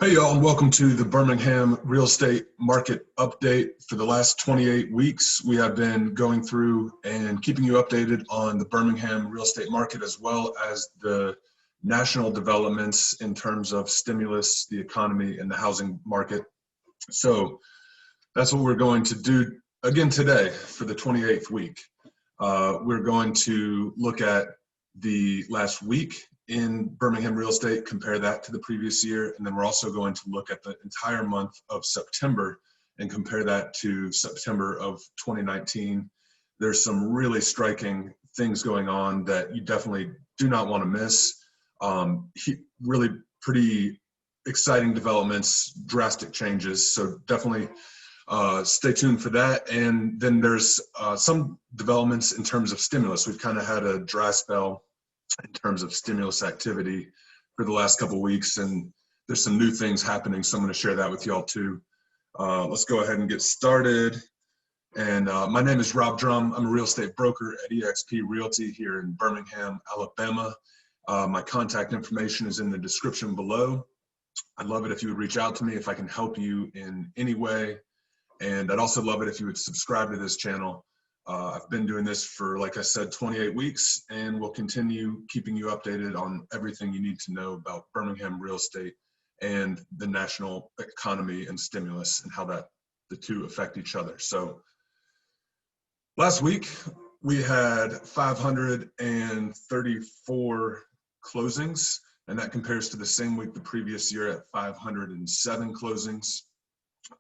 Hey y'all, and welcome to the Birmingham real estate market update. For the last 28 weeks, we have been going through and keeping you updated on the Birmingham real estate market as well as the national developments in terms of stimulus, the economy, and the housing market. So that's what we're going to do again today for the 28th week. We're going to look at the last week in Birmingham real estate, compare that to the previous year, and then we're also going to look at the entire month of September and compare that to September of 2019. There's some really striking things going on that you definitely do not want to miss. Really pretty exciting developments, drastic changes, so definitely stay tuned for that. And then there's some developments in terms of stimulus. We've kind of had a dry spell in terms of stimulus activity for the last couple of weeks, and there's some new things happening, so I'm going to share that with y'all too. Let's go ahead and get started. And my name is Rob Drum. I'm a real estate broker at eXp Realty here in Birmingham, Alabama. My contact information is in the description below. I'd love it if you would reach out to me if I can help you in any way. And I'd also love it if you would subscribe to this channel. I've been doing this for, like I said, 28 weeks, and we'll continue keeping you updated on everything you need to know about Birmingham real estate and the national economy and stimulus and how the two affect each other. So last week we had 534 closings, and that compares to the same week the previous year at 507 closings.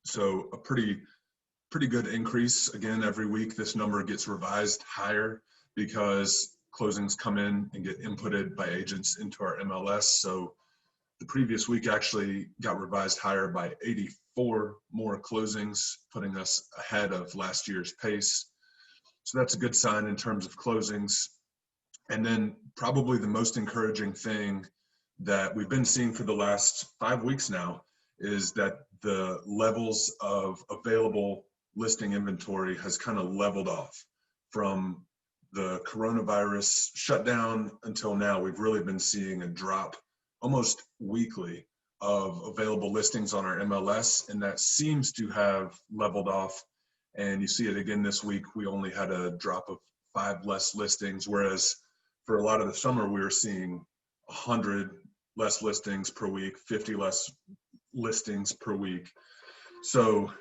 So a pretty good increase. Again, every week this number gets revised higher because closings come in and get inputted by agents into our MLS. So the previous week actually got revised higher by 84 more closings, putting us ahead of last year's pace. So that's a good sign in terms of closings. And then probably the most encouraging thing that we've been seeing for the last 5 weeks now is that the levels of available listing inventory has kind of leveled off from the coronavirus shutdown until now. We've really been seeing a drop almost weekly of available listings on our MLS, and that seems to have leveled off. And you see it again this week. We only had a drop of 5 less listings, whereas for a lot of the summer we were seeing 100 less listings per week, 50 less listings per week. So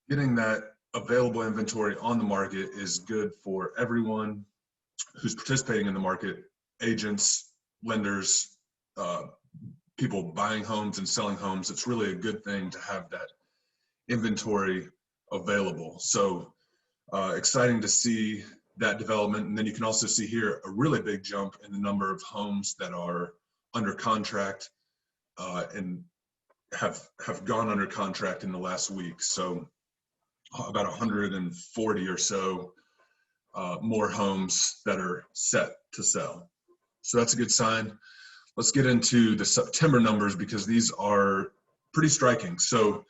getting that available inventory on the market is good for everyone who's participating in the market: agents, lenders, people buying homes and selling homes. It's really a good thing to have that inventory available. So exciting to see that development. And then you can also see here a really big jump in the number of homes that are under contract and have gone under contract in the last week. So about 140 or so more homes that are set to sell. So that's a good sign. Let's get into the September numbers because these are pretty striking. So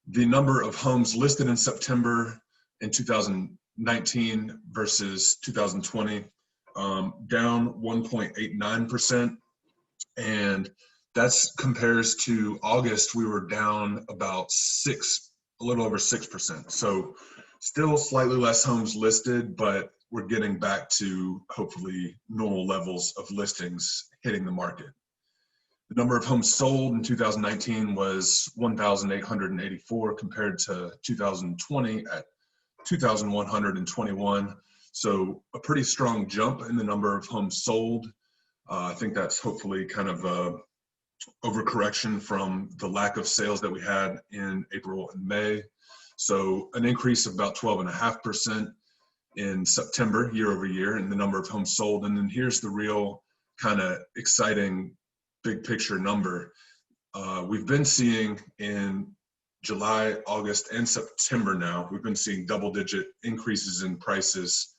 the number of homes listed in September in 2019 versus 2020, down 1.89%. And that compares to August. We were down about a little over 6%. So still slightly less homes listed, but we're getting back to hopefully normal levels of listings hitting the market. The number of homes sold in 2019 was 1,884 compared to 2020 at 2,121. So a pretty strong jump in the number of homes sold. I think that's hopefully kind of a overcorrection from the lack of sales that we had in April and May. So an increase of about 12.5% in September year over year in the number of homes sold. And then here's the real kind of exciting big picture number. We've been seeing in July, August, and September now, we've been seeing double-digit increases in prices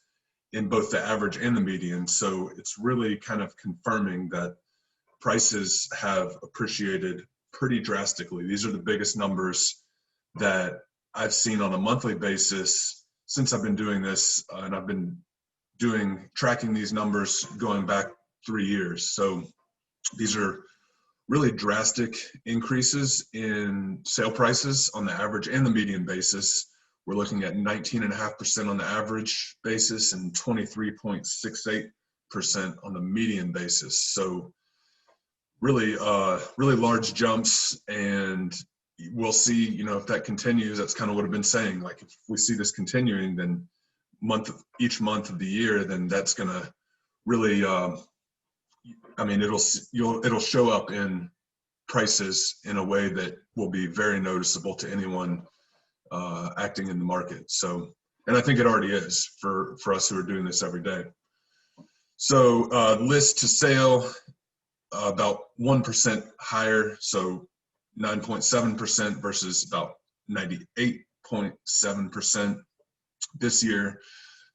in both the average and the median. So it's really kind of confirming that prices have appreciated pretty drastically. These are the biggest numbers that I've seen on a monthly basis since I've been doing this, and I've been tracking these numbers going back 3 years. So these are really drastic increases in sale prices on the average and the median basis. We're looking at 19.5% on the average basis and 23.68% on the median basis. So really, really large jumps, and we'll see, you know, if that continues. That's kind of what I've been saying. Like, if we see this continuing, then each month of the year, then that's gonna really, I mean, it'll show up in prices in a way that will be very noticeable to anyone acting in the market. So, and I think it already is for us who are doing this every day. So list to sale, about 1% higher, so 9.7% versus about 98.7% this year.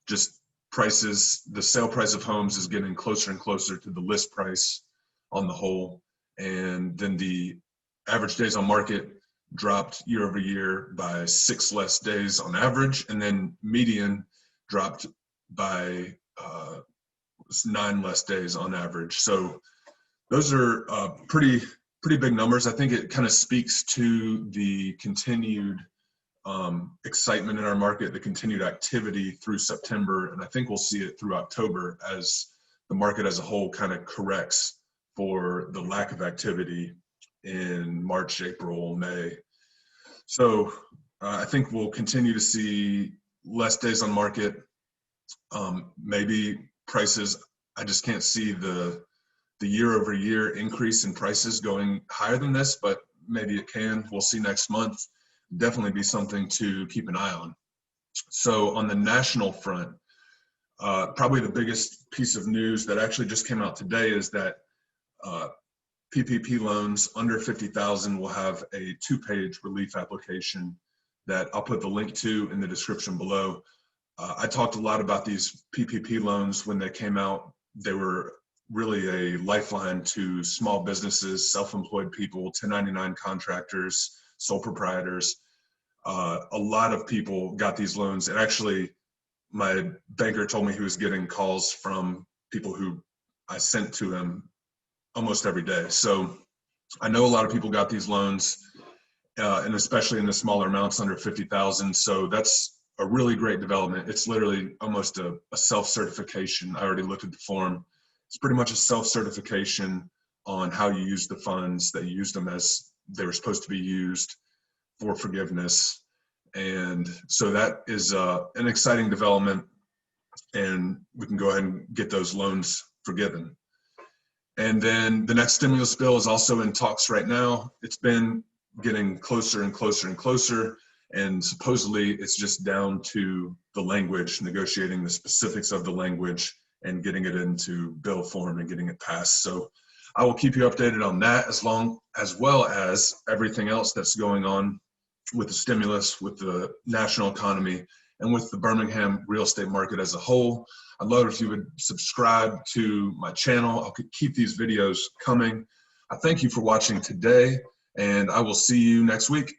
Just prices, the sale price of homes is getting closer and closer to the list price on the whole. And then the average days on market dropped year over year by 6 less days on average, and then median dropped by 9 less days on average. So those are pretty big numbers. I think it kind of speaks to the continued excitement in our market, the continued activity through September, and I think we'll see it through October as the market as a whole kind of corrects for the lack of activity in March, April, May. So I think we'll continue to see less days on market, maybe prices. I just can't see the year over year increase in prices going higher than this, but maybe it can. We'll see next month. Definitely be something to keep an eye on. So on the national front, probably the biggest piece of news that actually just came out today is that PPP loans under 50,000 will have a 2-page relief application that I'll put the link to in the description below. I talked a lot about these PPP loans when they came out. They were really a lifeline to small businesses, self-employed people, 1099 contractors, sole proprietors. A lot of people got these loans, and actually my banker told me he was getting calls from people who I sent to him almost every day. So I know a lot of people got these loans, and especially in the smaller amounts under 50,000. So that's a really great development. It's literally almost a self-certification. I already looked at the form. It's pretty much a self-certification on how you use the funds, that you used them as they were supposed to be used for forgiveness. And so that is an exciting development, and we can go ahead and get those loans forgiven. And then the next stimulus bill is also in talks right now. It's been getting closer and closer and closer, and supposedly it's just down to the language, negotiating the specifics of the language and getting it into bill form and getting it passed. So I will keep you updated on that, as well as everything else that's going on with the stimulus, with the national economy, and with the Birmingham real estate market as a whole. I'd love if you would subscribe to my channel. I'll keep these videos coming. I thank you for watching today, and I will see you next week.